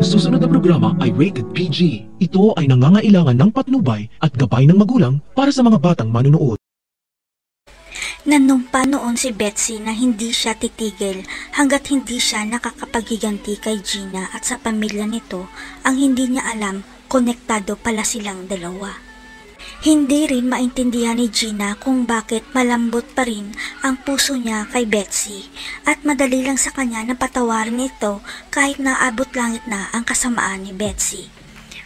susunod na programa ay rated PG. Ito ay nangangailangan ng patnubay at gabay ng magulang para sa mga batang manunood. Nanumpa noon si Betsy na hindi siya titigil hanggat hindi siya nakakapaghiganti kay Gina at sa pamilya nito ang hindi niya alam konektado pala silang dalawa. Hindi rin maintindihan ni Gina kung bakit malambot pa rin ang puso niya kay Betsy at madali lang sa kanya na patawarin ito kahit naabot langit na ang kasamaan ni Betsy.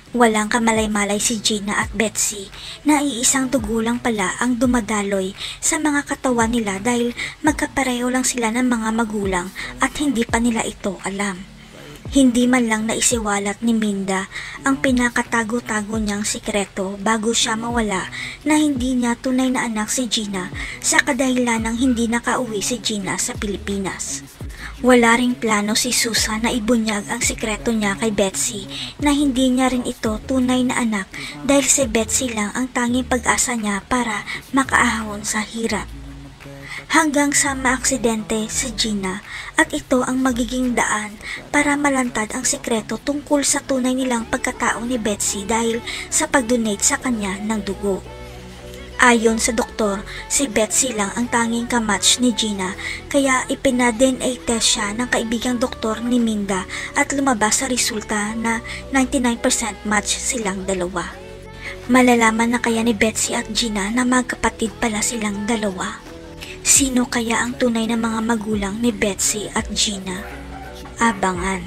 Walang kamalay-malay si Gina at Betsy na iisang dugo lang pala ang dumadaloy sa mga katawan nila dahil magkapareho lang sila ng mga magulang at hindi pa nila ito alam. Hindi man lang naisiwalat ni Minda ang pinakatago-tago niyang sikreto bago siya mawala na hindi niya tunay na anak si Gina sa kadahilan ng hindi nakauwi si Gina sa Pilipinas. Wala ring plano si Susan na ibunyag ang sikreto niya kay Betsy na hindi niya rin ito tunay na anak dahil si Betsy lang ang tanging pag-asa niya para makaahon sa hirap. Hanggang sa maaksidente si Gina at ito ang magiging daan para malantad ang sikreto tungkol sa tunay nilang pagkatao ni Betsy dahil sa pag-donate sa kanya ng dugo. Ayon sa doktor, si Betsy lang ang tanging kamatch ni Gina kaya ipina-DNA test siya ng kaibigang doktor ni Minda at lumabas sa resulta na 99% match silang dalawa. Malalaman na kaya ni Betsy at Gina na magkapatid pala silang dalawa. Sino kaya ang tunay na mga magulang ni Betsy at Gina? Abangan.